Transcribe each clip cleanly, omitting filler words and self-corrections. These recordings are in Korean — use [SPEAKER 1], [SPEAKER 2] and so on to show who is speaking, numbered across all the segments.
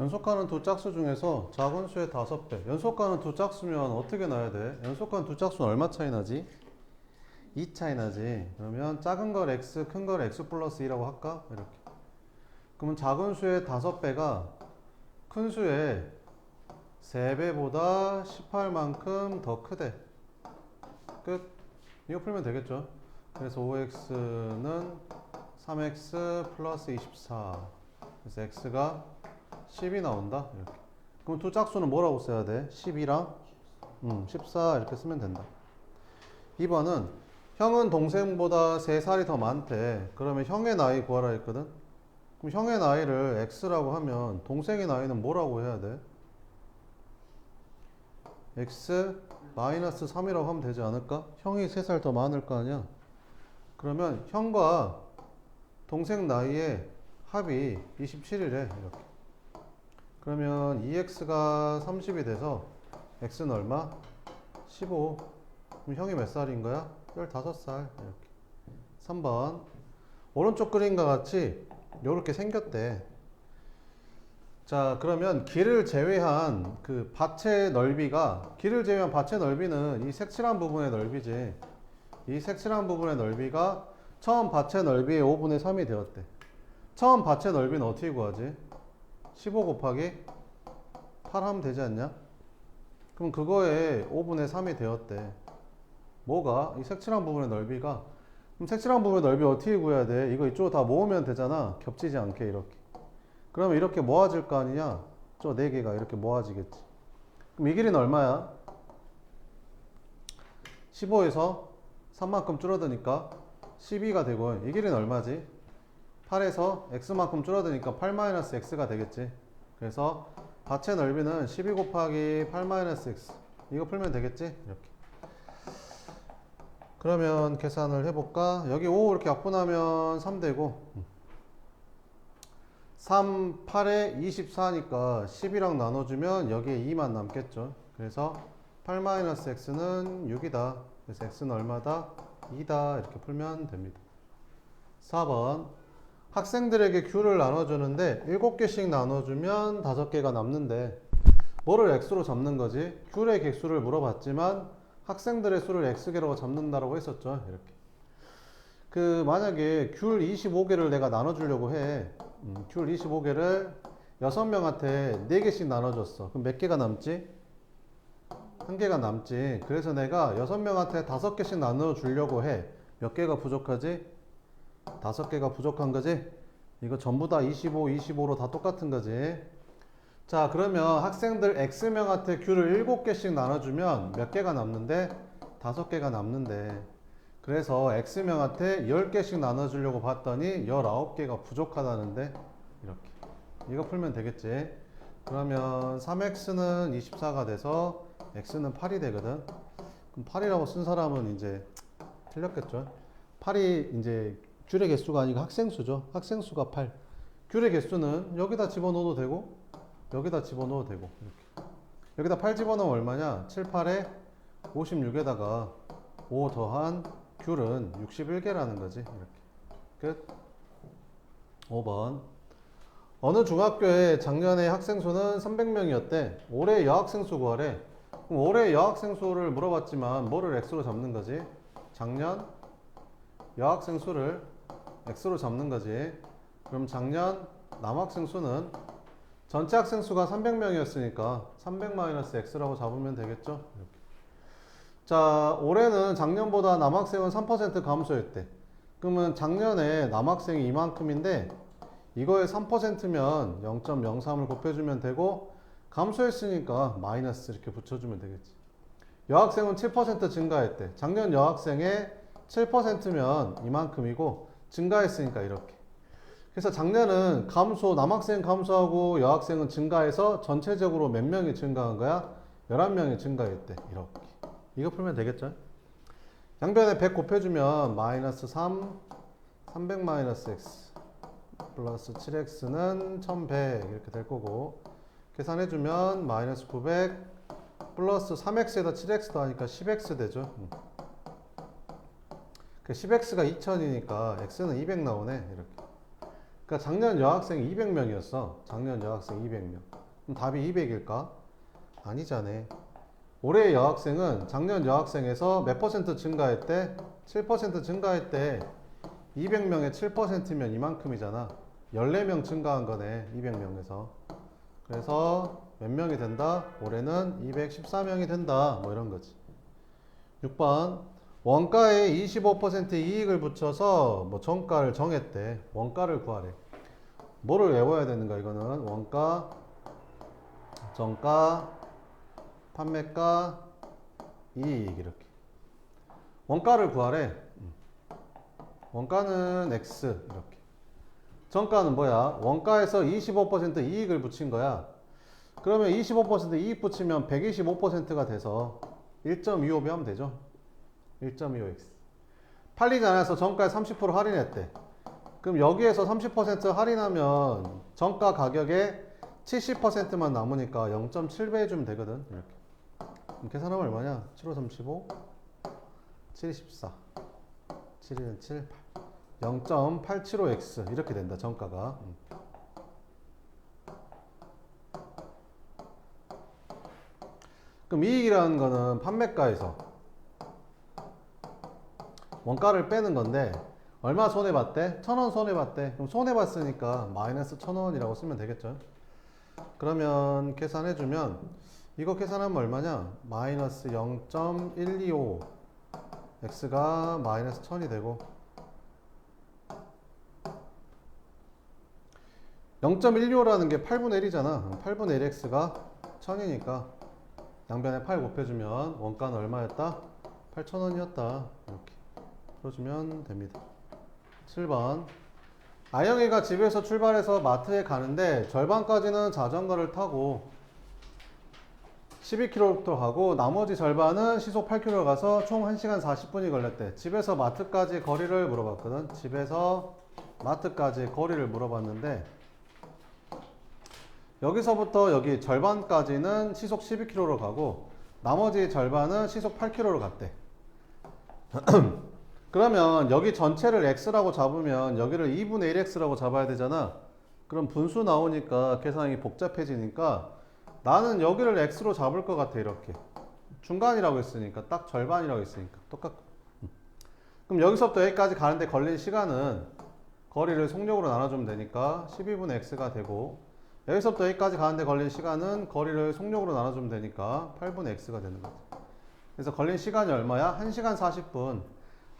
[SPEAKER 1] 연속하는 두 짝수 중에서 작은 수의 5배. 연속하는 두 짝수면 어떻게 나야 돼? 연속하는 두 짝수는 얼마 차이 나지? 2 차이 나지. 그러면 작은 걸 x, 큰 걸 x 플러스 2라고 할까? 이렇게. 그러면 작은 수의 5배가 큰 수의 3배보다 18만큼 더 크대. 끝. 이거 풀면 되겠죠? 그래서 5x는 3x 플러스 24. 그래서 x가 10이 나온다. 이렇게. 그럼 두 짝수는 뭐라고 써야 돼? 10이랑 14 이렇게 쓰면 된다. 2번은 형은 동생보다 3살이 더 많대. 그러면 형의 나이 구하라 했거든. 그럼 형의 나이를 x라고 하면 동생의 나이는 뭐라고 해야 돼? x 마이너스 3이라고 하면 되지 않을까? 형이 3살 더 많을 거 아니야. 그러면 형과 동생 나이의 합이 27이래. 이렇게. 그러면 2x가 30이 돼서 x는 얼마? 15. 그럼 형이 몇 살인 거야? 15살. 이렇게. 3번. 오른쪽 그림과 같이 이렇게 생겼대. 자, 그러면 길을 제외한 그 밭의 넓이가, 길을 제외한 밭의 넓이는 이 색칠한 부분의 넓이지. 이 색칠한 부분의 넓이가 처음 밭의 넓이의 5분의 3이 되었대. 처음 밭의 넓이는 어떻게 구하지? 15 곱하기 8 하면 되지 않냐? 그럼 그거에 5분의 3이 되었대. 뭐가? 이 색칠한 부분의 넓이가. 그럼 색칠한 부분의 넓이 어떻게 구해야 돼? 이거 이쪽으로 다 모으면 되잖아. 겹치지 않게 이렇게. 그러면 이렇게 모아질 거 아니냐? 저 4개가 이렇게 모아지겠지. 그럼 이 길이는 얼마야? 15에서 3만큼 줄어드니까 12가 되고, 이 길이는 얼마지? 8에서 x만큼 줄어드니까 8-x가 되겠지. 그래서 밭의 넓이는 12 곱하기 8-x. 이거 풀면 되겠지? 이렇게. 그러면 계산을 해볼까? 여기 5 이렇게 약분하면 3 되고, 3, 8에 24니까 10이랑 나눠주면 여기에 2만 남겠죠. 그래서 8-x는 6이다. 그래서 x는 얼마다? 2다. 이렇게 풀면 됩니다. 4번. 학생들에게 귤을 나눠주는데 7개씩 나눠주면 5개가 남는데 뭐를 x로 잡는 거지? 귤의 개수를 물어봤지만 학생들의 수를 x개로 잡는다라고 했었죠. 이렇게. 만약에 귤 25개를 내가 나눠주려고 해. 귤 25개를 6명한테 4개씩 나눠줬어. 그럼 몇 개가 남지? 1개가 남지. 그래서 내가 6명한테 5개씩 나눠주려고 해. 몇 개가 부족하지? 5개가 부족한 거지? 이거 전부 다 25, 25로 다 똑같은 거지. 자, 그러면 학생들 X명한테 귤을 7개씩 나눠주면 몇 개가 남는데? 5개가 남는데. 그래서 X명한테 10개씩 나눠주려고 봤더니 19개가 부족하다는데? 이렇게. 이거 풀면 되겠지. 그러면 3X는 24가 돼서 X는 8이 되거든. 그럼 8이라고 쓴 사람은 이제 틀렸겠죠. 8이 이제 귤의 개수가 아니고 학생수죠. 학생수가 8. 귤의 개수는 여기다 집어넣어도 되고 여기다 집어넣어도 되고 이렇게. 여기다 8 집어넣으면 얼마냐? 7, 8에 56에다가 5 더한 귤은 61개라는 거지. 이렇게. 끝. 5번. 어느 중학교에 작년에 학생 수는 300명이었대. 올해 여학생 수 구하래. 그럼 올해 여학생 수를 물어봤지만 뭐를 x로 잡는 거지? 작년 여학생 수를 x로 잡는 거지. 그럼 작년 남학생 수는 전체 학생 수가 300명이었으니까 300-x라고 잡으면 되겠죠? 이렇게. 자, 올해는 작년보다 남학생은 3% 감소했대. 그러면 작년에 남학생이 이만큼인데 이거에 3%면 0.03을 곱해주면 되고 감소했으니까 마이너스 이렇게 붙여주면 되겠지. 여학생은 7% 증가했대. 작년 여학생의 7%면 이만큼이고 증가했으니까 이렇게. 그래서 작년은 남학생 감소하고 여학생은 증가해서 전체적으로 몇 명이 증가한 거야? 11명이 증가했대. 이렇게. 이거 풀면 되겠죠? 양변에 100 곱해주면 마이너스 3, 300-x 플러스 7x는 1100 이렇게 될 거고, 계산해주면 마이너스 900 플러스 3x에다 7x 더하니까 10x 되죠. 10x가 2000이니까 x는 200 나오네. 이렇게. 그러니까 작년 여학생 200명이었어. 작년 여학생 200명. 그럼 답이 200일까? 아니잖아. 올해 여학생은 작년 여학생에서 몇 퍼센트 증가했대? 7% 증가했대. 200명에 7%면 이만큼이잖아. 14명 증가한 거네. 200명에서. 그래서 몇 명이 된다? 올해는 214명이 된다. 뭐 이런 거지. 6번. 원가에 25% 이익을 붙여서 뭐 정가를 정했대. 원가를 구하래. 뭐를 외워야 되는가 이거는? 원가, 정가, 판매가, 이익 이렇게. 원가를 구하래. 원가는 X 이렇게. 정가는 뭐야? 원가에서 25% 이익을 붙인 거야. 그러면 25% 이익 붙이면 125%가 돼서 1.25배 하면 되죠. 1.25x. 팔리지 않아서 정가에 30% 할인했대. 그럼 여기에서 30% 할인하면 정가 가격에 70%만 남으니까 0.7배 해주면 되거든. 이렇게. 그럼 계산하면 얼마냐? 7, 5, 35, 7, 14, 7, 7, 8. 0.875x 이렇게 된다. 정가가. 그럼 이익이라는 거는 판매가에서 원가를 빼는 건데 얼마 손해봤대? 1,000원 손해봤대. 그럼 손해봤으니까 마이너스 1,000원이라고 쓰면 되겠죠. 그러면 계산해주면 이거 계산하면 얼마냐? 마이너스 0.125 x가 마이너스 1000이 되고 0.125라는 게 8분의 1이잖아. 8분의 1x가 1000이니까 양변에 8 곱해주면 원가는 얼마였다? 8,000원이었다. 이렇게 풀어주면 됩니다. 7번. 아영이가 집에서 출발해서 마트에 가는데 절반까지는 자전거를 타고 12km 가고 나머지 절반은 시속 8km 가서 총 1시간 40분이 걸렸대. 집에서 마트까지 거리를 물어봤거든. 집에서 마트까지 거리를 물어봤는데 여기서부터 여기 절반까지는 시속 12km로 가고 나머지 절반은 시속 8km로 갔대. 그러면 여기 전체를 x라고 잡으면 여기를 2분의 1x라고 잡아야 되잖아. 그럼 분수 나오니까 계산이 복잡해지니까 나는 여기를 x로 잡을 것 같아. 이렇게 중간이라고 했으니까 딱 절반이라고 했으니까 똑같고. 그럼 여기서부터 여기까지 가는데 걸린 시간은 거리를 속력으로 나눠주면 되니까 12분의 x가 되고 여기서부터 여기까지 가는데 걸린 시간은 거리를 속력으로 나눠주면 되니까 8분의 x가 되는 거지. 그래서 걸린 시간이 얼마야? 1시간 40분.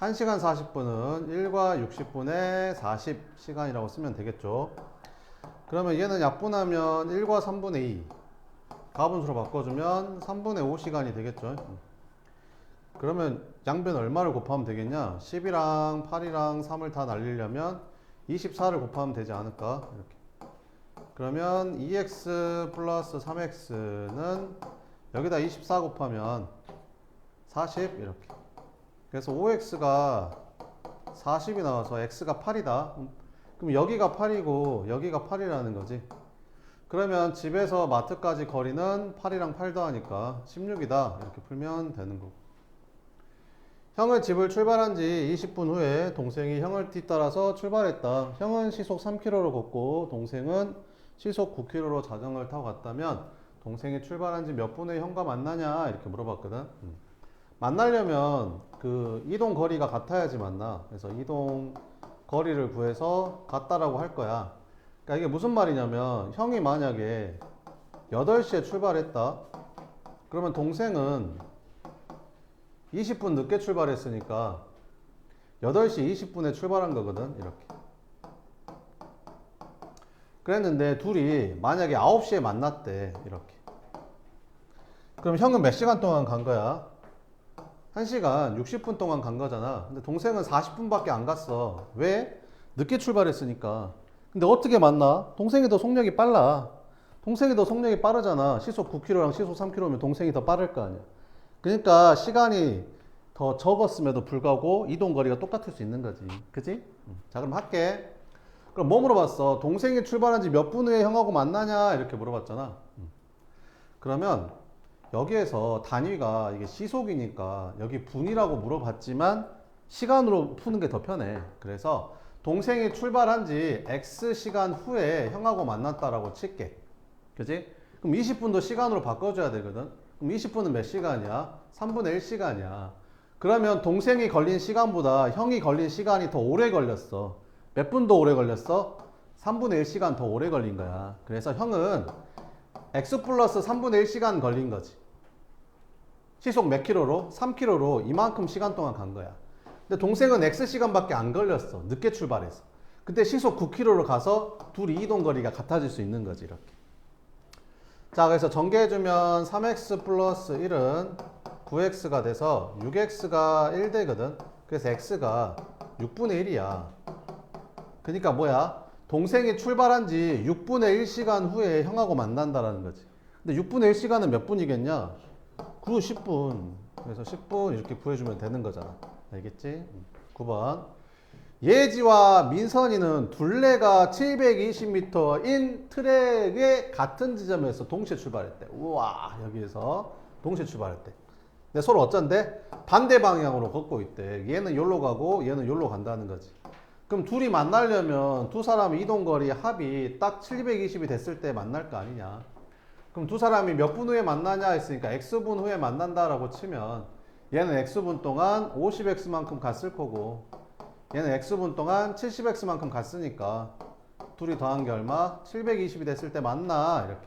[SPEAKER 1] 1시간 40분은 1과 60분의 40시간이라고 쓰면 되겠죠. 그러면 얘는 약분하면 1과 3분의 2. 가분수로 바꿔주면 3분의 5시간이 되겠죠. 그러면 양변 얼마를 곱하면 되겠냐? 10이랑 8이랑 3을 다 날리려면 24를 곱하면 되지 않을까? 이렇게. 그러면 2x 플러스 3x는 여기다 24 곱하면 40 이렇게. 그래서 5x가 40이 나와서 x가 8이다. 그럼 여기가 8이고 여기가 8이라는 거지. 그러면 집에서 마트까지 거리는 8이랑 8 더하니까 16이다. 이렇게 풀면 되는 거고. 형은 집을 출발한 지 20분 후에 동생이 형을 뒤따라서 출발했다. 형은 시속 3km로 걷고 동생은 시속 9km로 자전거를 타고 갔다면 동생이 출발한 지 몇 분에 형과 만나냐 이렇게 물어봤거든. 만나려면 그 이동 거리가 같아야지 만나. 그래서 이동 거리를 구해서 같다라고 할 거야. 그러니까 이게 무슨 말이냐면 형이 만약에 8시에 출발했다. 그러면 동생은 20분 늦게 출발했으니까 8시 20분에 출발한 거거든. 이렇게. 그랬는데 둘이 만약에 9시에 만났대. 이렇게. 그럼 형은 몇 시간 동안 간 거야? 1시간 60분 동안 간 거잖아. 근데 동생은 40분밖에 안 갔어. 왜? 늦게 출발했으니까. 근데 어떻게 만나? 동생이 더 속력이 빨라. 동생이 더 속력이 빠르잖아. 시속 9km랑 시속 3km면 동생이 더 빠를 거 아니야. 그러니까 시간이 더 적었음에도 불구하고 이동 거리가 똑같을 수 있는 거지. 그치? 자, 그럼 할게. 그럼 뭐 물어봤어? 동생이 출발한 지 몇 분 후에 형하고 만나냐? 이렇게 물어봤잖아. 그러면 여기에서 단위가 이게 시속이니까 여기 분이라고 물어봤지만 시간으로 푸는 게 더 편해. 그래서 동생이 출발한 지 X 시간 후에 형하고 만났다라고 칠게. 그지? 그럼 20분도 시간으로 바꿔줘야 되거든. 그럼 20분은 몇 시간이야? 3분의 1 시간이야. 그러면 동생이 걸린 시간보다 형이 걸린 시간이 더 오래 걸렸어. 몇 분 더 오래 걸렸어? 3분의 1 시간 더 오래 걸린 거야. 그래서 형은 X 플러스 3분의 1 시간 걸린 거지. 시속 몇 킬로로? 3킬로로 이만큼 시간 동안 간 거야. 근데 동생은 X 시간밖에 안 걸렸어. 늦게 출발해서. 그때 시속 9킬로로 가서 둘이 이동 거리가 같아질 수 있는 거지, 이렇게. 자, 그래서 전개해주면 3x 플러스 1은 9x가 돼서 6x가 1 되거든. 그래서 x가 6분의 1이야. 그러니까 뭐야? 동생이 출발한 지 6분의 1 시간 후에 형하고 만난다라는 거지. 근데 6분의 1 시간은 몇 분이겠냐? 10분. 그래서 10분 이렇게 구해주면 되는 거잖아. 알겠지? 9번. 예지와 민선이는 둘레가 720m인 트랙의 같은 지점에서 동시에 출발했대. 우와, 여기에서 동시에 출발했대. 근데 서로 어쩐데? 반대 방향으로 걷고 있대. 얘는 여기로 가고 얘는 여기로 간다는 거지. 그럼 둘이 만나려면 두 사람의 이동거리 합이 딱 720이 됐을 때 만날 거 아니냐. 그럼 두 사람이 몇 분 후에 만나냐 했으니까 X분 후에 만난다라고 치면 얘는 X분 동안 50X만큼 갔을 거고 얘는 X분 동안 70X만큼 갔으니까 둘이 더한 게 얼마? 720이 됐을 때 만나. 이렇게.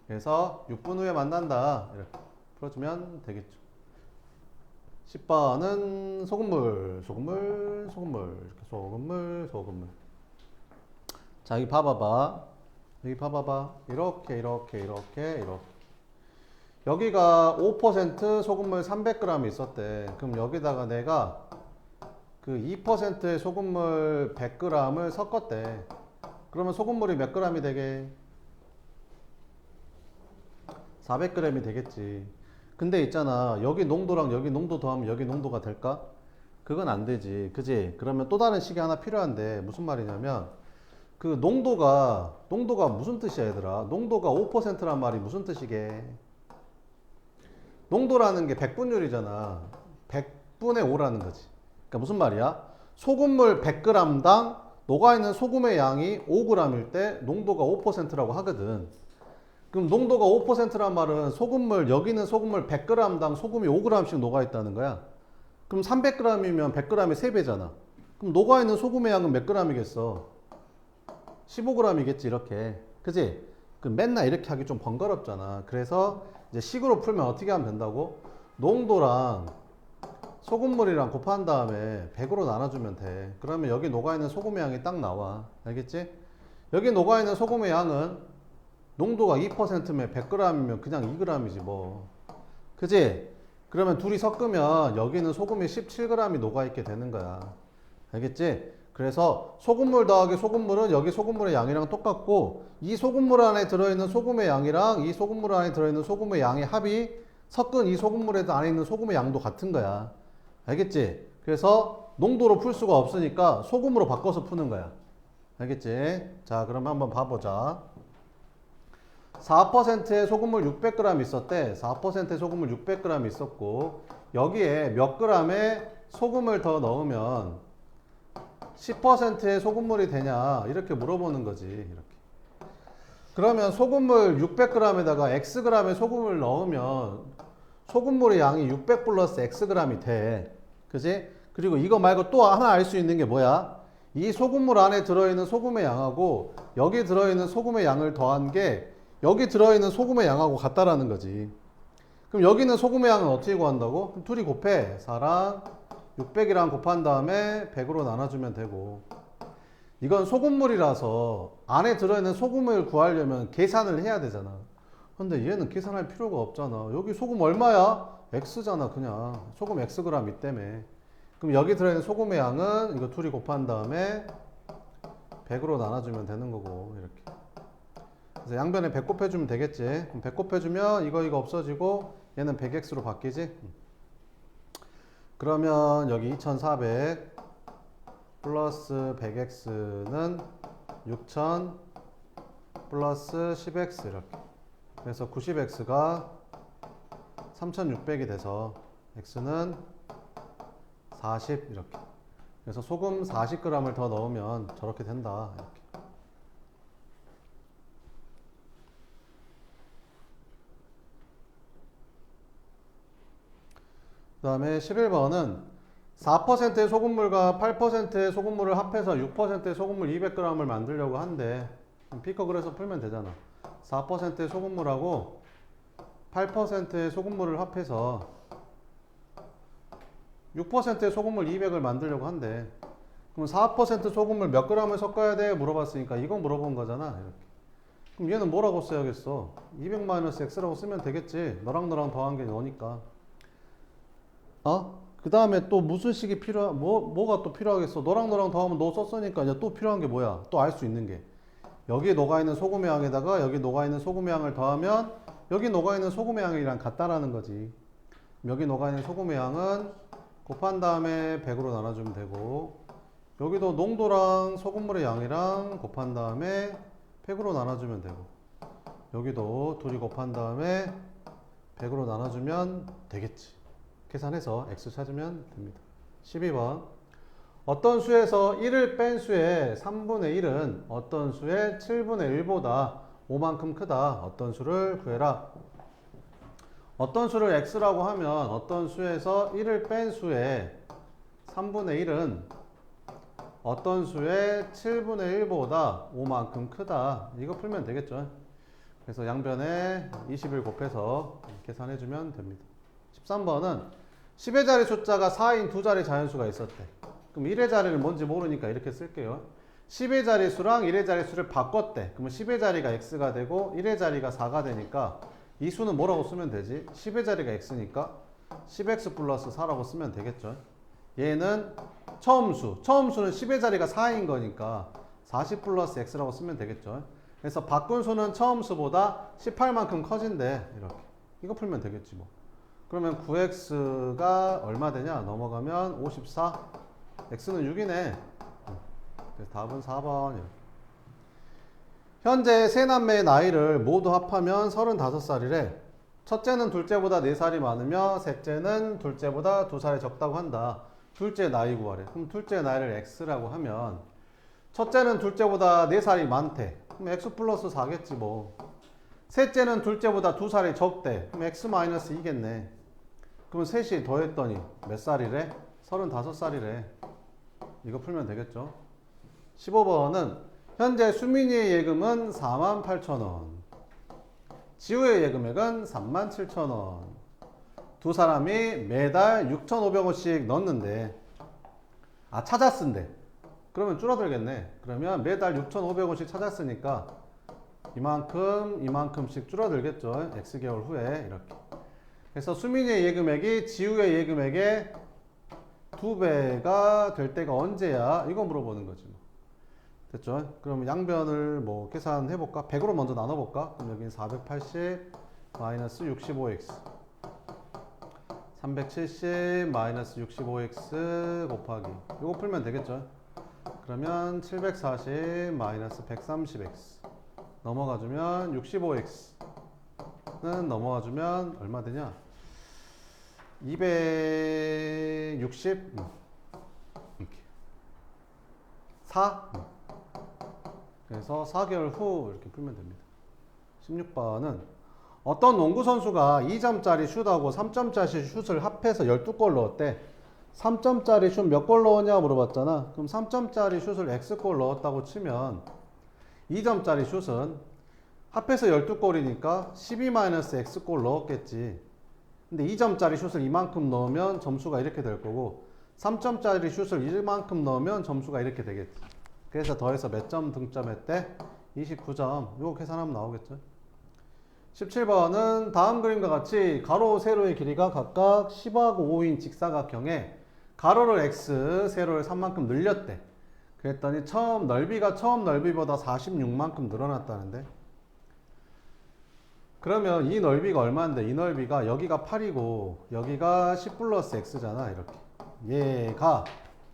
[SPEAKER 1] 그래서 6분 후에 만난다. 이렇게 풀어주면 되겠죠. 10번은 소금물, 소금물, 소금물. 이렇게 소금물, 소금물. 자, 여기 봐봐봐. 여기 봐봐봐. 이렇게, 이렇게, 이렇게, 이렇게. 여기가 5% 소금물 300g 있었대. 그럼 여기다가 내가 그 2%의 소금물 100g을 섞었대. 그러면 소금물이 몇 g이 되게? 400g이 되겠지. 근데 있잖아. 여기 농도랑 여기 농도 더하면 여기 농도가 될까? 그건 안 되지. 그지? 그러면 또 다른 식이 하나 필요한데 무슨 말이냐면 그 농도가 무슨 뜻이야, 얘들아? 농도가 5%란 말이 무슨 뜻이게? 농도라는 게 백분율이잖아. 100분의 5라는 거지. 그러니까 무슨 말이야? 소금물 100g당 녹아있는 소금의 양이 5g일 때 농도가 5%라고 하거든. 그럼 농도가 5%란 말은 소금물, 여기는 소금물 100g당 소금이 5g씩 녹아있다는 거야. 그럼 300g이면 100g의 3배잖아. 그럼 녹아있는 소금의 양은 몇 g이겠어? 15g이겠지, 이렇게. 그지? 그럼 맨날 이렇게 하기 좀 번거롭잖아. 그래서 이제 식으로 풀면 어떻게 하면 된다고? 농도랑 소금물이랑 곱한 다음에 100으로 나눠주면 돼. 그러면 여기 녹아있는 소금의 양이 딱 나와. 알겠지? 여기 녹아있는 소금의 양은 농도가 2%면 100g이면 그냥 2g이지 뭐. 그지? 그러면 둘이 섞으면 여기는 소금이 17g이 녹아있게 되는 거야. 알겠지? 그래서 소금물 더하기 소금물은 여기 소금물의 양이랑 똑같고 이 소금물 안에 들어있는 소금의 양이랑 이 소금물 안에 들어있는 소금의 양의 합이 섞은 이 소금물에 안에 있는 소금의 양도 같은 거야. 알겠지? 그래서 농도로 풀 수가 없으니까 소금으로 바꿔서 푸는 거야. 알겠지? 자, 그럼 한번 봐보자. 4%의 소금물 600g 있었대. 4%의 소금물 600g 있었고 여기에 몇 g의 소금을 더 넣으면 10%의 소금물이 되냐 이렇게 물어보는 거지. 이렇게. 그러면 소금물 600g에다가 xg의 소금을 넣으면 소금물의 양이 600 플러스 xg이 돼. 그지? 그리고 이거 말고 또 하나 알 수 있는 게 뭐야? 이 소금물 안에 들어있는 소금의 양하고 여기 들어있는 소금의 양을 더한 게 여기 들어있는 소금의 양하고 같다라는 거지. 그럼 여기 있는 소금의 양은 어떻게 구한다고? 그럼 둘이 곱해. 4랑 600이랑 곱한 다음에 100으로 나눠주면 되고. 이건 소금물이라서 안에 들어있는 소금을 구하려면 계산을 해야 되잖아. 근데 얘는 계산할 필요가 없잖아. 여기 소금 얼마야? X잖아, 그냥. 소금 Xg 때문에. 그럼 여기 들어있는 소금의 양은 이거 둘이 곱한 다음에 100으로 나눠주면 되는 거고, 이렇게. 그래서 양변에 100 곱해주면 되겠지. 그럼 100 곱해주면 이거 없어지고 얘는 100x로 바뀌지. 그러면 여기 2400 플러스 100x는 6000 플러스 10x 이렇게. 그래서 90x가 3600이 돼서 x는 40 이렇게. 그래서 소금 40g을 더 넣으면 저렇게 된다. 이렇게. 그 다음에 11번은 4%의 소금물과 8%의 소금물을 합해서 6%의 소금물 200g을 만들려고 한대. 피커그래서 풀면 되잖아. 4%의 소금물하고 8%의 소금물을 합해서 6%의 소금물 200을 만들려고 한대. 그럼 4% 소금물 몇 g을 섞어야 돼? 물어봤으니까 이건 물어본 거잖아. 이렇게. 그럼 얘는 뭐라고 써야겠어? 200-x라고 쓰면 되겠지. 너랑 너랑 더한 게 너니까. 그 다음에 또 무슨 식이 뭐가 또 필요하겠어? 너랑 너랑 더하면 너 썼으니까 이제 또 필요한 게 뭐야? 또 알 수 있는 게. 여기 녹아있는 소금의 양에다가 여기 녹아있는 소금의 양을 더하면 여기 녹아있는 소금의 양이랑 같다라는 거지. 여기 녹아있는 소금의 양은 곱한 다음에 100으로 나눠주면 되고, 여기도 농도랑 소금물의 양이랑 곱한 다음에 100으로 나눠주면 되고, 여기도 둘이 곱한 다음에 100으로 나눠주면 되겠지. 계산해서 x 찾으면 됩니다. 12번. 어떤 수에서 1을 뺀 수의 3분의 1은 어떤 수의 7분의 1보다 5만큼 크다. 어떤 수를 구해라. 어떤 수를 x라고 하면 어떤 수에서 1을 뺀 수의 3분의 1은 어떤 수의 7분의 1보다 5만큼 크다. 이거 풀면 되겠죠. 그래서 양변에 20을 곱해서 계산해주면 됩니다. 13번은 10의 자리 숫자가 4인 두 자리 자연수가 있었대. 그럼 1의 자리를 뭔지 모르니까 이렇게 쓸게요. 10의 자리수랑 1의 자리수를 바꿨대. 그러면 10의 자리가 x가 되고 1의 자리가 4가 되니까 이 수는 뭐라고 쓰면 되지? 10의 자리가 x니까 10x 플러스 4라고 쓰면 되겠죠. 얘는 처음수는 10의 자리가 4인 거니까 40 플러스 x라고 쓰면 되겠죠. 그래서 바꾼 수는 처음수보다 18만큼 커진대. 이렇게. 이거 풀면 되겠지 뭐. 그러면 9x가 얼마 되냐? 넘어가면 54. x는 6이네. 그래서 답은 4번. 현재 세 남매의 나이를 모두 합하면 35살이래. 첫째는 둘째보다 4살이 많으며 셋째는 둘째보다 2살이 적다고 한다. 둘째 나이 구하래. 그럼 둘째 나이를 x라고 하면 첫째는 둘째보다 4살이 많대. 그럼 x 플러스 4겠지 뭐. 셋째는 둘째보다 2살이 적대. 그럼 x 마이너스 2겠네. 그럼 셋이 더했더니 몇 살이래? 35살이래. 이거 풀면 되겠죠. 15번은 현재 수민이의 예금은 48,000원. 지우의 예금액은 37,000원. 두 사람이 매달 6,500원씩 넣는데, 찾았은데. 그러면 줄어들겠네. 그러면 매달 6,500원씩 찾았으니까 이만큼씩 줄어들겠죠. X개월 후에 이렇게. 그래서 수민이의 예금액이 지우의 예금액의 2배가 될 때가 언제야? 이거 물어보는 거지. 됐죠? 그럼 양변을 뭐 계산해 볼까? 100으로 먼저 나눠 볼까? 그럼 여기는 480 마이너스 65x 370 마이너스 65x 곱하기 이거 풀면 되겠죠? 그러면 740 마이너스 130x 넘어가주면 65x는 넘어가주면 얼마 되냐? 260 이렇게 4 그래서 4개월 후 이렇게 풀면 됩니다. 16번은 어떤 농구 선수가 2점짜리 슛하고 3점짜리 슛을 합해서 12골 넣었대. 3점짜리 슛 몇 골 넣었냐 물어봤잖아. 그럼 3점짜리 슛을 X골 넣었다고 치면 2점짜리 슛은 합해서 12골이니까 12-X골 넣었겠지. 근데 2점짜리 슛을 이만큼 넣으면 점수가 이렇게 될 거고 3점짜리 슛을 이만큼 넣으면 점수가 이렇게 되겠지. 그래서 더해서 몇 점 등점했대? 29점. 이거 계산하면 나오겠죠. 17번은 다음 그림과 같이 가로, 세로의 길이가 각각 10하고 5인 직사각형에 가로를 x, 세로를 3만큼 늘렸대. 그랬더니 넓이가 처음 넓이보다 46만큼 늘어났다는데. 그러면 이 넓이가 얼마인데? 이 넓이가 여기가 8이고 여기가 10 플러스 x잖아. 이렇게. 얘가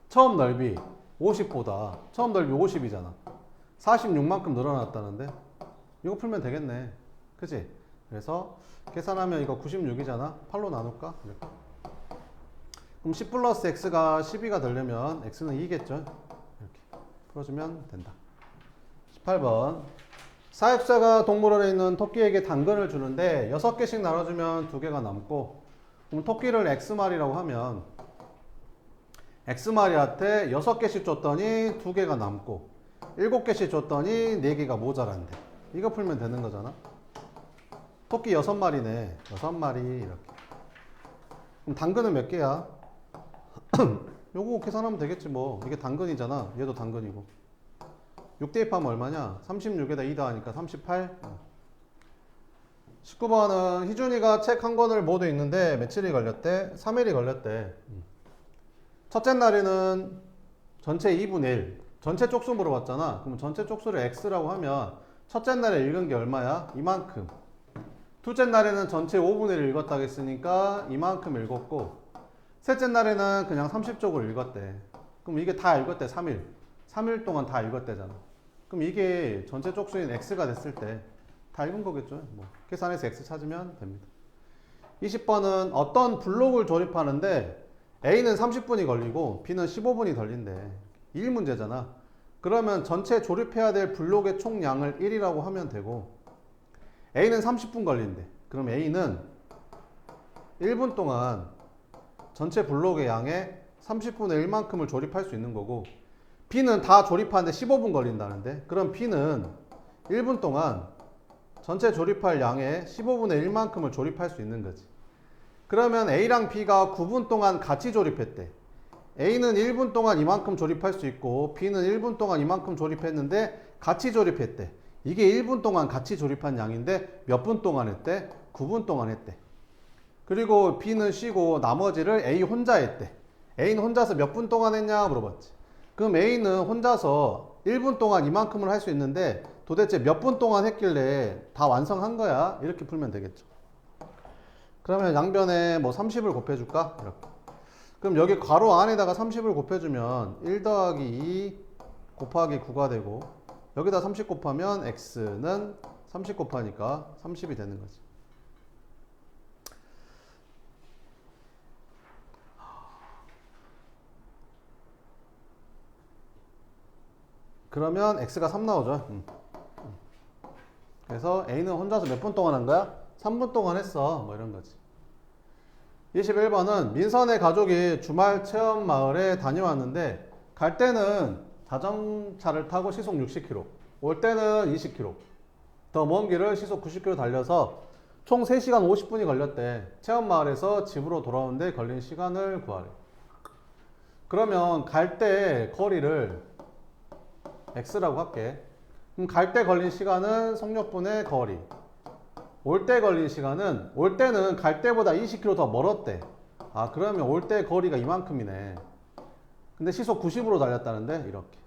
[SPEAKER 1] 처음 넓이 50보다 처음 넓이 50이잖아. 46만큼 늘어났다는데. 이거 풀면 되겠네. 그치? 그래서 계산하면 이거 96이잖아. 8로 나눌까? 이렇게. 그럼 10 플러스 x가 12가 되려면 x는 2겠죠. 이렇게 풀어주면 된다. 18번. 사육사가 동물원에 있는 토끼에게 당근을 주는데 6개씩 나눠주면 2개가 남고, 그럼 토끼를 x마리라고 하면 x마리한테 6개씩 줬더니 2개가 남고 7개씩 줬더니 4개가 모자란대. 이거 풀면 되는 거잖아. 토끼 6마리네. 6마리 이렇게. 그럼 당근은 몇 개야? 요거 계산하면 되겠지 뭐. 이게 당근이잖아. 얘도 당근이고. 6 대입하면 얼마냐? 36에다 2 더하니까 38. 19번은 희준이가 책 한 권을 모두 읽는데 며칠이 걸렸대? 3일이 걸렸대. 첫째 날에는 전체 2분의 1. 전체 쪽수 물어봤잖아. 그럼 전체 쪽수를 x라고 하면 첫째 날에 읽은 게 얼마야? 이만큼. 둘째 날에는 전체 5분의 1 읽었다고 했으니까 이만큼 읽었고, 셋째 날에는 그냥 30쪽을 읽었대. 그럼 이게 다 읽었대. 3일. 3일 동안 다 읽었대잖아. 그럼 이게 전체 쪽수인 x가 됐을 때 다 읽은 거겠죠. 뭐 계산해서 x 찾으면 됩니다. 20번은 어떤 블록을 조립하는데 A는 30분이 걸리고 B는 15분이 걸린대. 1문제잖아. 그러면 전체 조립해야 될 블록의 총량을 1이라고 하면 되고, A는 30분 걸린대. 그럼 A는 1분 동안 전체 블록의 양의 30분의 1만큼을 조립할 수 있는 거고, B는 다 조립하는데 15분 걸린다는데, 그럼 B는 1분 동안 전체 조립할 양의 15분의 1만큼을 조립할 수 있는 거지. 그러면 A랑 B가 9분 동안 같이 조립했대. A는 1분 동안 이만큼 조립할 수 있고 B는 1분 동안 이만큼 조립했는데 같이 조립했대. 이게 1분 동안 같이 조립한 양인데 몇 분 동안 했대? 9분 동안 했대. 그리고 B는 쉬고 나머지를 A 혼자 했대. A는 혼자서 몇 분 동안 했냐 물어봤지. 그럼 A는 혼자서 1분 동안 이만큼을 할 수 있는데 도대체 몇 분 동안 했길래 다 완성한 거야? 이렇게 풀면 되겠죠. 그러면 양변에 뭐 30을 곱해줄까? 이렇게. 그럼 여기 괄호 안에다가 30을 곱해주면 1 더하기 2 곱하기 9가 되고, 여기다 30 곱하면 x는 30 곱하니까 30이 되는 거지. 그러면 x가 3 나오죠. 그래서 A는 혼자서 몇 분 동안 한 거야? 3분 동안 했어. 뭐 이런 거지. 21번은 민선의 가족이 주말 체험 마을에 다녀왔는데 갈 때는 자전차를 타고 시속 60km, 올 때는 20km, 더 먼 길을 시속 90km 달려서 총 3시간 50분이 걸렸대. 체험 마을에서 집으로 돌아오는데 걸린 시간을 구하래. 그러면 갈 때 거리를 x라고 할게. 그럼 갈 때 걸린 시간은 속력분의 거리. 올 때 걸린 시간은, 올 때는 갈 때보다 20km 더 멀었대. 아, 그러면 올 때 거리가 이만큼이네. 근데 시속 90으로 달렸다는데 이렇게.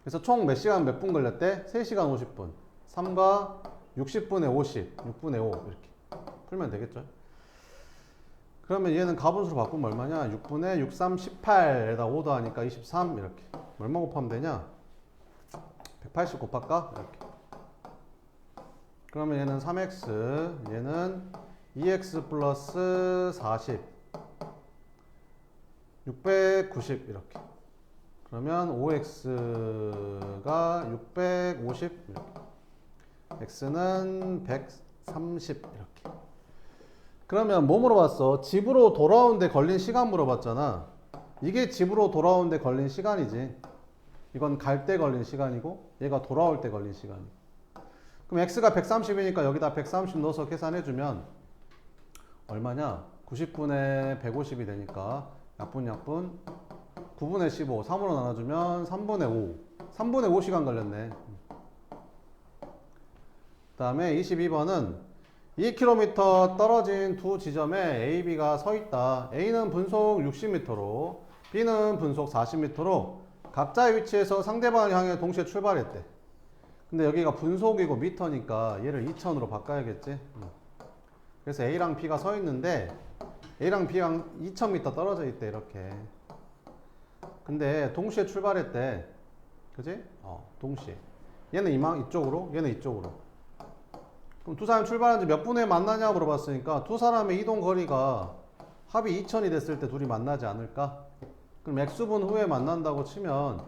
[SPEAKER 1] 그래서 총 몇 시간 몇 분 걸렸대? 3시간 50분. 3과 60분의 50, 6분의 5 이렇게 풀면 되겠죠. 그러면 얘는 가분수로 바꾸면 얼마냐? 6분의 6, 3, 18에다 5 더하니까 23 이렇게. 얼마 곱하면 되냐? 180 곱할까? 이렇게. 그러면 얘는 3x, 얘는 2x 플러스 40, 690 이렇게. 그러면 5x가 650 이렇게. x는 130 이렇게. 그러면 뭐 물어봤어? 집으로 돌아오는데 걸린 시간 물어봤잖아. 이게 집으로 돌아오는데 걸린 시간이지. 이건 갈 때 걸린 시간이고 얘가 돌아올 때 걸린 시간이고. 그럼 x가 130이니까 여기다 130 넣어서 계산해주면 얼마냐? 90분의 150이 되니까 약분 9분의 15 3으로 나눠주면 3분의 5 3분의 5시간 걸렸네. 그 다음에 22번은 2km 떨어진 두 지점에 A, B가 서 있다. A는 분속 60m로 B는 분속 40m로 각자의 위치에서 상대방을 향해 동시에 출발했대. 근데 여기가 분속이고 미터니까 얘를 2000으로 바꿔야겠지. 그래서 A랑 B가 서 있는데 A랑 B랑 2000m 떨어져 있대. 이렇게. 근데 동시에 출발했대. 그지? 동시에. 얘는 이쪽으로, 얘는 이쪽으로. 그럼 두 사람이 출발한 지 몇 분에 만나냐 물어봤으니까 두 사람의 이동 거리가 합이 2000이 됐을 때 둘이 만나지 않을까? 그럼 x분 후에 만난다고 치면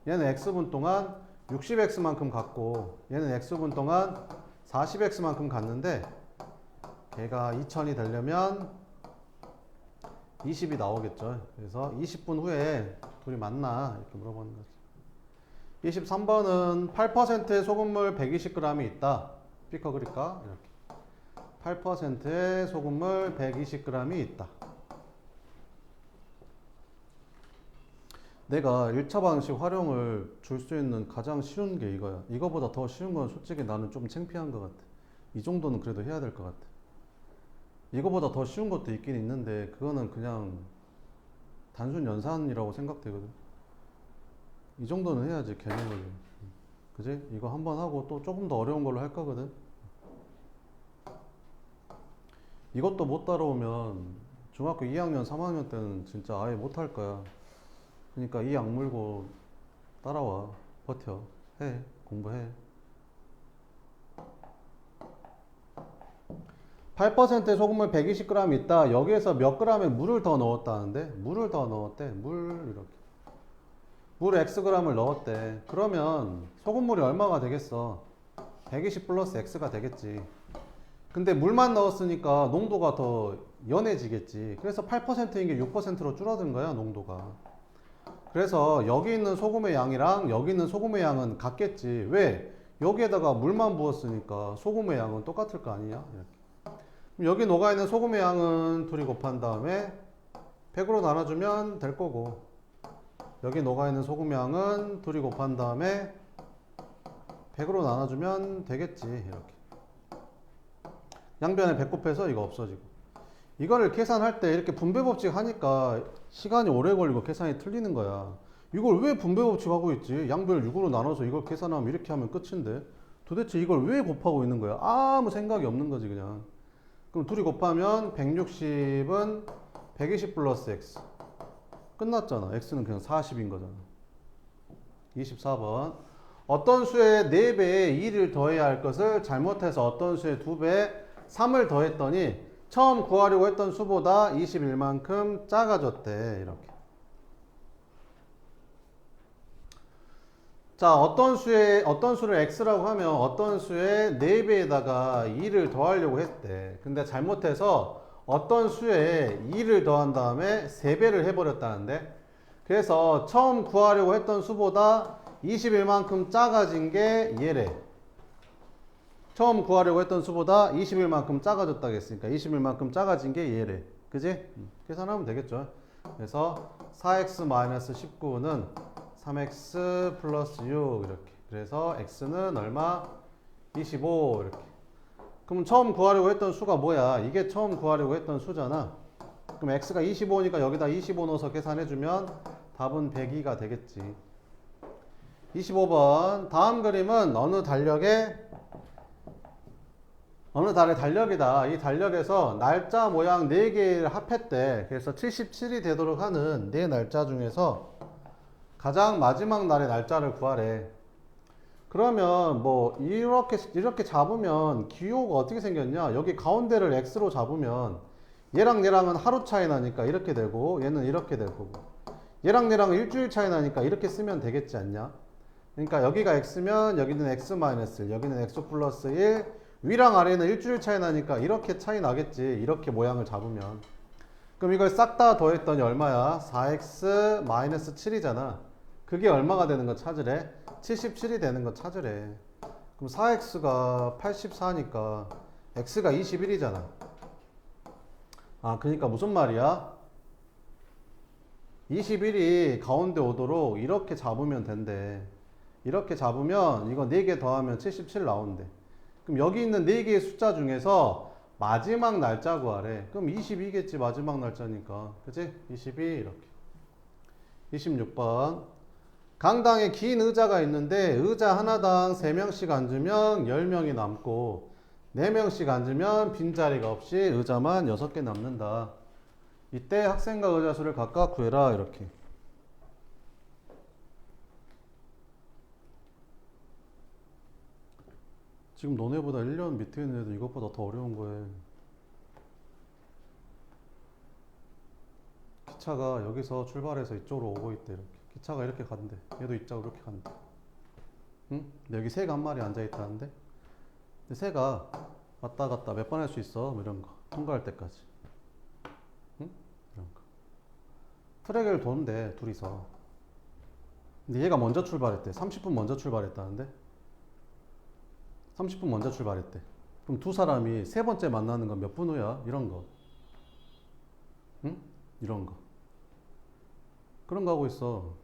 [SPEAKER 1] 얘는 x분 동안 60x만큼 갔고 얘는 x분 동안 40x만큼 갔는데 걔가 2000이 되려면 20이 나오겠죠. 그래서 20분 후에 둘이 만나 이렇게 물어보는 거지. 23번은 8%의 소금물 120g이 있다. 피커 그릴까? 이렇게 8%의 소금물 120g이 있다. 내가 1차 방식 활용을 줄 수 있는 가장 쉬운 게 이거야. 이거보다 더 쉬운 건 솔직히 나는 좀 창피한 것 같아. 이 정도는 그래도 해야 될 것 같아. 이거보다 더 쉬운 것도 있긴 있는데 그거는 그냥 단순 연산이라고 생각되거든. 이 정도는 해야지 개념을. 그지? 이거 한번 하고 또 조금 더 어려운 걸로 할 거거든. 이것도 못 따라오면 중학교 2학년 3학년 때는 진짜 아예 못 할 거야. 그러니까 이 악물고 따라와. 버텨. 해. 공부해. 8%의 소금물 120g 있다. 여기에서 몇 g의 물을 더 넣었다는데? 물을 더 넣었대. 물 이렇게. 물 xg을 넣었대. 그러면 소금물이 얼마가 되겠어? 120 플러스 x가 되겠지. 근데 물만 넣었으니까 농도가 더 연해지겠지. 그래서 8%인 게 6%로 줄어든 거야, 농도가. 그래서 여기 있는 소금의 양이랑 여기 있는 소금의 양은 같겠지. 왜? 여기에다가 물만 부었으니까 소금의 양은 똑같을 거 아니냐? 그럼 여기 녹아있는 소금의 양은 둘이 곱한 다음에 100으로 나눠주면 될 거고, 여기 녹아있는 소금 양은 둘이 곱한 다음에 100으로 나눠주면 되겠지. 이렇게 양변에 100 곱해서 이거 없어지고, 이거를 계산할 때 이렇게 분배 법칙 하니까 시간이 오래 걸리고 계산이 틀리는 거야. 이걸 왜 분배 법칙 하고 있지? 양변을 6으로 나눠서 이걸 계산하면 이렇게 하면 끝인데 도대체 이걸 왜 곱하고 있는 거야? 아무 생각이 없는 거지 그냥. 그럼 둘이 곱하면 160은 120 플러스 x. 끝났잖아. x는 그냥 40인 거잖아. 24번. 어떤 수의 4배에 2를 더해야 할 것을 잘못해서 어떤 수의 2배에 3을 더했더니 처음 구하려고 했던 수보다 21만큼 작아졌대. 이렇게. 자, 어떤 수를 x라고 하면 어떤 수의 4배에다가 2를 더하려고 했대. 근데 잘못해서 어떤 수에 2를 더한 다음에 3배를 해버렸다는데, 그래서 처음 구하려고 했던 수보다 21만큼 작아진 게 얘래. 처음 구하려고 했던 수보다 21만큼 작아졌다고 했으니까 21만큼 작아진 게 얘래. 그지? 계산하면 되겠죠. 그래서 4x-19는 3x 플러스 6 이렇게. 그래서 x는 얼마? 25 이렇게. 그럼 처음 구하려고 했던 수가 뭐야? 이게 처음 구하려고 했던 수잖아. 그럼 x가 25니까 여기다 25 넣어서 계산해주면 답은 102가 되겠지. 25번. 다음 그림은 어느 달의 달력이다. 이 달력에서 날짜 모양 4개를 합했대. 그래서 77이 되도록 하는 4날짜 중에서 가장 마지막 날의 날짜를 구하래. 그러면 뭐 이렇게 잡으면 기호가 어떻게 생겼냐? 여기 가운데를 x로 잡으면 얘랑 얘랑은 하루 차이 나니까 이렇게 되고 얘는 이렇게 될 거고, 얘랑 얘랑은 일주일 차이 나니까 이렇게 쓰면 되겠지 않냐? 그러니까 여기가 x면 여기는 x-1, 여기는 x 플러스 1, 위랑 아래는 일주일 차이 나니까 이렇게 차이 나겠지. 이렇게 모양을 잡으면. 그럼 이걸 싹 다 더했더니 얼마야? 4x-7이잖아. 그게 얼마가 되는 거 찾으래? 77이 되는 거 찾으래. 그럼 4x가 84니까 x가 21이잖아. 아, 그러니까 무슨 말이야? 21이 가운데 오도록 이렇게 잡으면 된대. 이렇게 잡으면 이거 4개 더하면 77 나온대. 그럼 여기 있는 4개의 숫자 중에서 마지막 날짜 구하래. 그럼 22겠지, 마지막 날짜니까. 그치? 22 이렇게. 26번. 강당에 긴 의자가 있는데 의자 하나당 3명씩 앉으면 10명이 남고 4명씩 앉으면 빈자리가 없이 의자만 6개 남는다. 이때 학생과 의자 수를 각각 구해라. 이렇게. 지금 너네보다 1년 밑에 있는 애도 이것보다 더 어려운 거에 기차가 여기서 출발해서 이쪽으로 오고 있대. 이렇게 기차가 이렇게 간대. 얘도 이쪽으로 이렇게 간대. 응? 근데 여기 새가 한 마리 앉아 있다는데, 근데 새가 왔다 갔다 몇 번 할 수 있어? 뭐 이런 거 통과할 때까지. 응? 이런 거 트랙을 도는데 둘이서. 근데 얘가 먼저 출발했대. 30분 먼저 출발했다는데, 30분 먼저 출발했대. 그럼 두 사람이 세 번째 만나는 건 몇 분 후야? 이런 거. 응? 이런 거. 그런 거 하고 있어.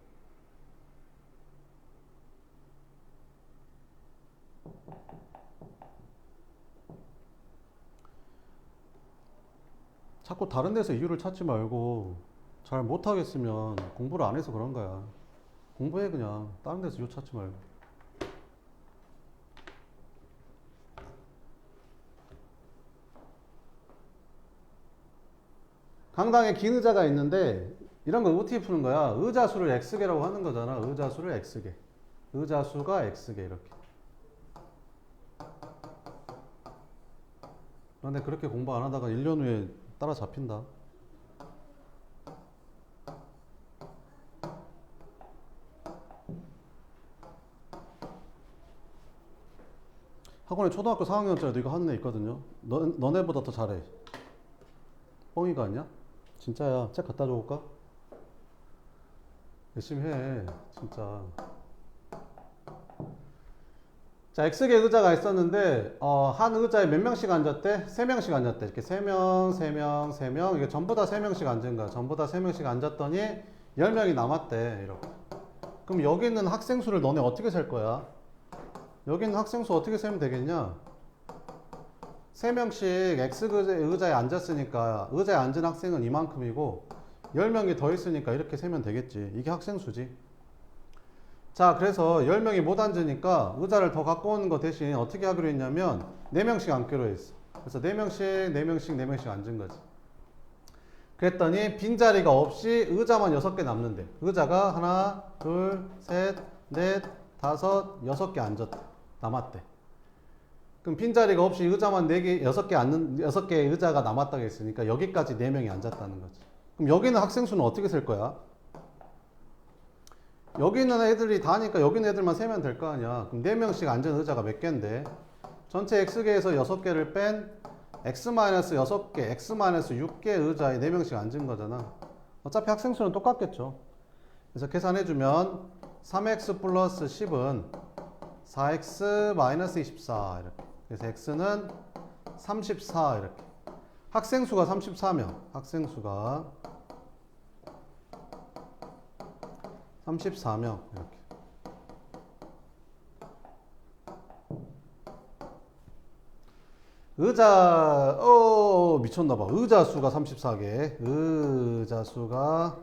[SPEAKER 1] 자꾸 다른 데서 이유를 찾지 말고, 잘 못하겠으면 공부를 안 해서 그런 거야. 공부해. 그냥 다른 데서 이유 찾지 말고. 강당에 긴 의자가 있는데 이런 거 어떻게 푸는 거야? 의자수를 x개라고 하는 거잖아. 의자수를 x개. 의자수가 x개 이렇게. 그런데 그렇게 공부 안 하다가 1년 후에 따라 잡힌다. 학원에 초등학교 4학년짜리도 이거 하는 애 있거든요. 너네보다 더 잘해. 뻥이가 아니야? 진짜야. 책 갖다 줘볼까? 열심히 해. 진짜. 자, X개 의자가 있었는데 한 의자에 몇 명씩 앉았대? 3명씩 앉았대. 이렇게 3명, 3명, 3명. 이게 전부 다 3명씩 앉은 거야. 전부 다 3명씩 앉았더니 10명이 남았대. 이렇게. 그럼 여기 있는 학생 수를 너네 어떻게 셀 거야? 여기 있는 학생 수 어떻게 세면 되겠냐? 3명씩 X 의자에 앉았으니까 의자에 앉은 학생은 이만큼이고 10명이 더 있으니까 이렇게 세면 되겠지. 이게 학생 수지. 자, 그래서 10명이 못 앉으니까 의자를 더 갖고 오는 거 대신 어떻게 하기로 했냐면 4명씩 앉기로 했어. 그래서 4명씩, 4명씩, 4명씩 앉은 거지. 그랬더니 빈자리가 없이 의자만 6개 남는데, 의자가 하나, 둘, 셋, 넷, 다섯, 6개 남았대. 그럼 빈자리가 없이 의자만 4개, 6개 의자가 남았다고 했으니까 여기까지 4명이 앉았다는 거지. 그럼 여기 있는 학생 수는 어떻게 셀 거야? 여기 있는 애들이 다니까 여기 있는 애들만 세면 될 거 아니야. 그럼 4명씩 앉은 의자가 몇 개인데, 전체 X개에서 6개를 뺀 X-6개, X-6개 의자에 4명씩 앉은 거잖아. 어차피 학생 수는 똑같겠죠. 그래서 계산해주면 3X 플러스 10은 4X 마이너스 24 이렇게. 그래서 X는 34 이렇게. 학생 수가 34명. 학생 수가 34명 이렇게. 의자 미쳤나봐. 의자 수가 34개. 의자 수가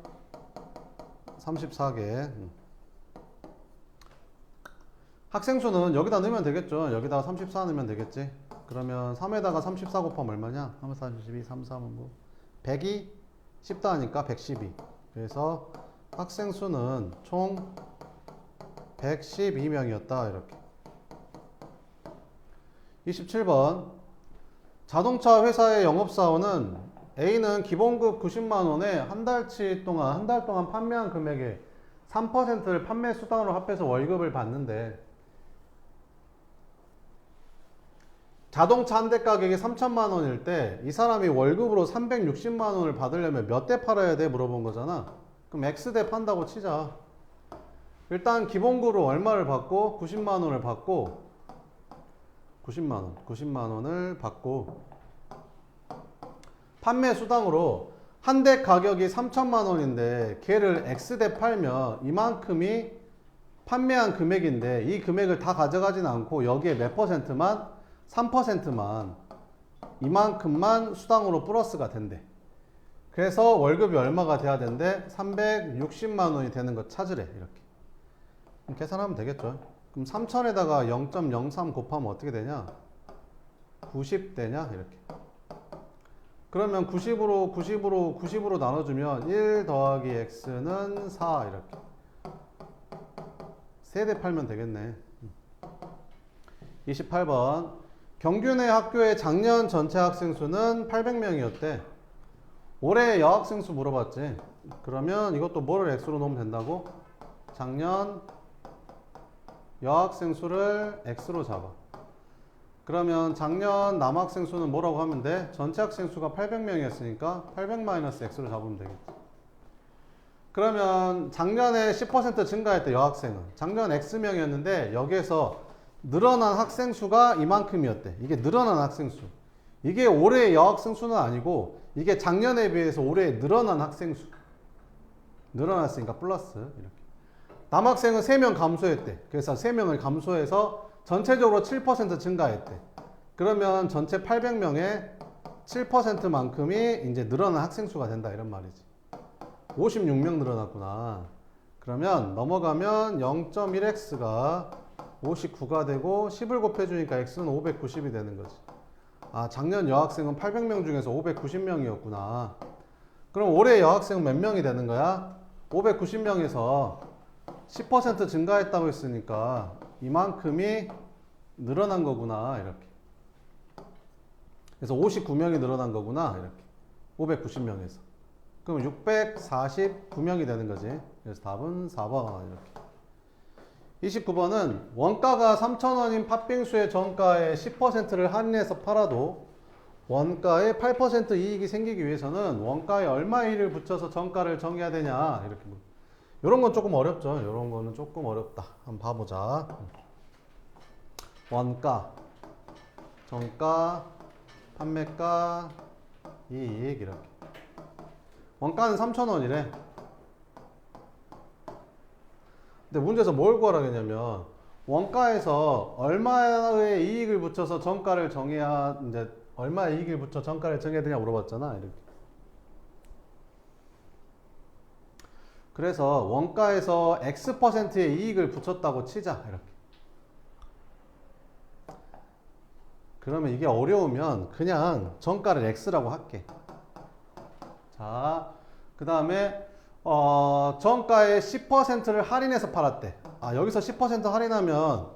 [SPEAKER 1] 34개. 학생 수는 여기다 넣으면 되겠죠. 여기다가 34 넣으면 되겠지. 그러면 3에다가 34 곱하면 얼마냐? 3, 4, 12, 3, 3은 뭐 100이 10다 하니까 112. 그래서 학생 수는 총 112명이었다 이렇게. 27번 자동차 회사의 영업사원은 A는 기본급 90만 원에 한 달 동안 판매한 금액의 3%를 판매 수당으로 합해서 월급을 받는데, 자동차 한 대 가격이 3천만 원일 때 이 사람이 월급으로 360만 원을 받으려면 몇 대 팔아야 돼? 물어본 거잖아. 그럼 X대 판다고 치자. 일단 기본급으로 얼마를 받고 90만 원을 받고 90만 원을 받고 판매 수당으로 한 대 가격이 3천만 원인데 걔를 X대 팔면 이만큼이 판매한 금액인데 이 금액을 다 가져가진 않고 여기에 몇 퍼센트만 3%만 이만큼만 수당으로 플러스가 된대. 그래서 월급이 얼마가 돼야 된대? 360만 원이 되는 거 찾으래. 이렇게 그럼 계산하면 되겠죠. 그럼 3천에다가 0.03 곱하면 어떻게 되냐? 90 되냐? 이렇게. 그러면 90으로 나눠주면 1 더하기 x는 4 이렇게. 3대 팔면 되겠네. 28번 경균의 학교의 작년 전체 학생 수는 800명이었대. 올해 여학생 수 물어봤지. 그러면 이것도 뭐를 x로 넣으면 된다고? 작년 여학생 수를 x로 잡아. 그러면 작년 남학생 수는 뭐라고 하면 돼? 전체 학생 수가 800명이었으니까 800-x로 잡으면 되겠지. 그러면 작년에 10% 증가했대, 여학생은. 작년 x명이었는데 여기에서 늘어난 학생 수가 이만큼이었대. 이게 늘어난 학생 수. 이게 올해의 여학생 수는 아니고 이게 작년에 비해서 올해 늘어난 학생 수. 늘어났으니까 플러스 이렇게. 남학생은 3명 감소했대. 그래서 3명을 감소해서 전체적으로 7% 증가했대. 그러면 전체 800명의 7%만큼이 이제 늘어난 학생 수가 된다 이런 말이지. 56명 늘어났구나. 그러면 넘어가면 0.1x가 59가 되고 10을 곱해주니까 x는 590이 되는 거지. 아, 작년 여학생은 800명 중에서 590명이었구나. 그럼 올해 여학생은 몇 명이 되는 거야? 590명에서 10% 증가했다고 했으니까 이만큼이 늘어난 거구나 이렇게. 그래서 59명이 늘어난 거구나 이렇게. 590명에서. 그럼 649명이 되는 거지. 그래서 답은 4번 이렇게. 29번은 원가가 3,000원인 팥빙수의 정가의 10%를 할인해서 팔아도 원가에 8% 이익이 생기기 위해서는 원가에 얼마의 1을 붙여서 정가를 정해야 되냐 이렇게. 이런 건 조금 어렵죠. 이런 거는 조금 어렵다. 한번 봐보자. 원가, 정가, 판매가, 이익 이렇게. 원가는 3,000원이래. 근데 문제에서 뭘 구하라 했냐면 원가에서 얼마의 이익을 붙여서 정가를 정해야 이제 얼마의 이익을 붙여 정가를 정해야 되냐 물어봤잖아. 이렇게. 그래서 원가에서 X%의 이익을 붙였다고 치자. 이렇게. 그러면 이게 어려우면 그냥 정가를 X라고 할게. 자, 그 다음에 정가의 10%를 할인해서 팔았대. 아, 여기서 10% 할인하면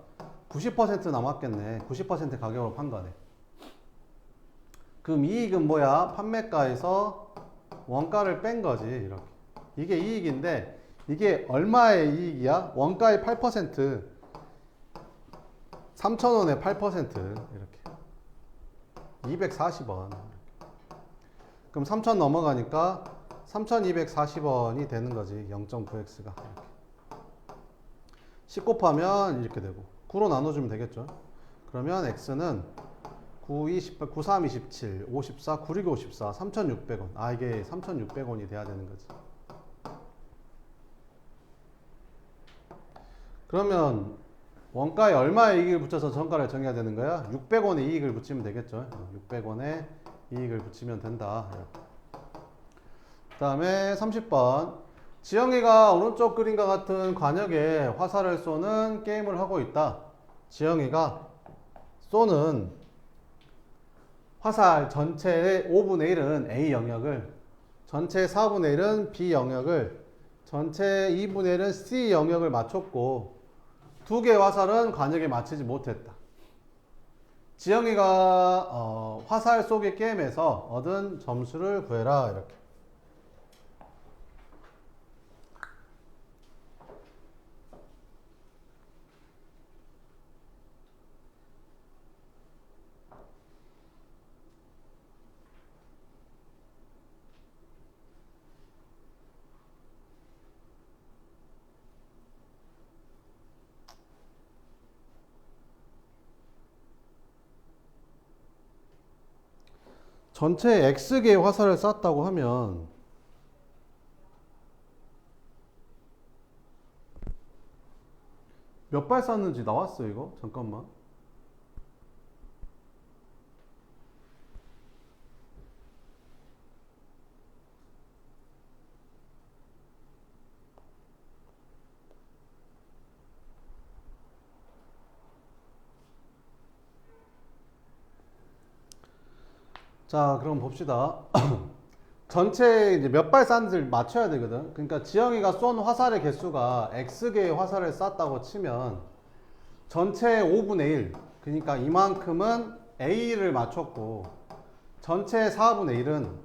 [SPEAKER 1] 90% 남았겠네. 90% 가격으로 판 거네. 그럼 이익은 뭐야? 판매가에서 원가를 뺀 거지. 이렇게. 이게 이익인데 이게 얼마의 이익이야? 원가의 8%. 3,000원의 8% 이렇게. 240원. 그럼 3,000 넘어가니까 3,240원이 되는 거지. 0.9x가. 10 곱하면 이렇게 되고 9로 나눠주면 되겠죠. 그러면 x는 9, 28, 9, 3, 27, 54, 9, 6, 54, 3,600원. 아, 이게 3,600원이 돼야 되는 거지. 그러면 원가에 얼마의 이익을 붙여서 정가를 정해야 되는 거야? 600원의 이익을 붙이면 되겠죠. 600원의 이익을 붙이면 된다. 그 다음에 30번. 지영이가 오른쪽 그림과 같은 관역에 화살을 쏘는 게임을 하고 있다. 지영이가 쏘는 화살 전체의 5분의 1은 A 영역을, 전체 4분의 1은 B 영역을, 전체 2분의 1은 C 영역을 맞췄고 두 개의 화살은 관역에 맞추지 못했다. 지영이가 화살 쏘기 게임에서 얻은 점수를 구해라. 이렇게. 전체 X개의 화살을 쐈다고 하면 몇 발 쐈는지 나왔어 이거? 잠깐만. 자, 그럼 봅시다. 전체 이제 몇 발 쐈는지를 맞춰야 되거든. 그러니까 지영이가 쏜 화살의 개수가 X개의 화살을 쐈다고 치면 전체 5분의 1, 그러니까 이만큼은 A를 맞췄고 전체 4분의 1은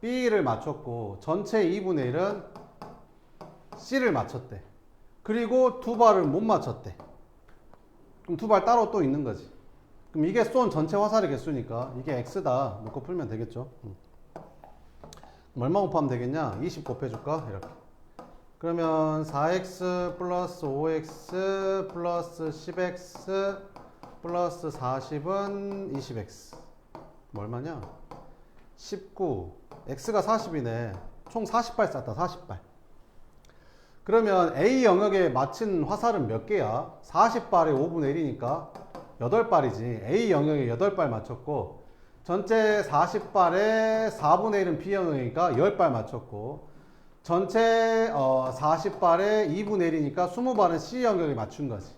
[SPEAKER 1] B를 맞췄고 전체 2분의 1은 C를 맞췄대. 그리고 두 발을 못 맞췄대. 그럼 두 발 따로 또 있는 거지. 그럼 이게 쏜 전체 화살의 개수니까 이게 X다 놓고 풀면 되겠죠. 그럼 얼마 곱하면 되겠냐? 20 곱해줄까? 이렇게. 그러면 4x 플러스 5x 플러스 10x 플러스 40은 20x. 뭐 얼마냐? 19. x가 40이네. 총 40발 쐈다. 40발. 그러면 A 영역에 맞춘 화살은 몇 개야? 40발에 5분의 1이니까 8발이지. A 영역에 8발 맞췄고 전체 40발에 4분의 1은 B 영역이니까 10발 맞췄고 전체 40발에 2분의 1이니까 20발은 C 영역에 맞춘 거지.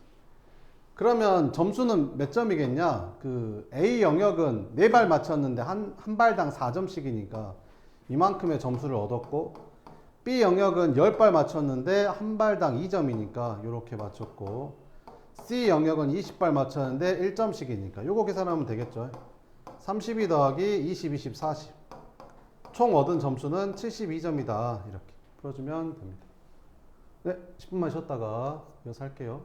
[SPEAKER 1] 그러면 점수는 몇 점이겠냐? 그 A 영역은 4발 맞췄는데 한 발당 4점씩이니까 이만큼의 점수를 얻었고 B 영역은 10발 맞췄는데 한 발당 2점이니까 이렇게 맞췄고 C 영역은 20발 맞췄는데 1점씩이니까 요거 계산하면 되겠죠. 32 더하기 20, 20, 40 총 얻은 점수는 72점이다. 이렇게 풀어주면 됩니다. 네, 10분만 쉬었다가 이어서 할게요.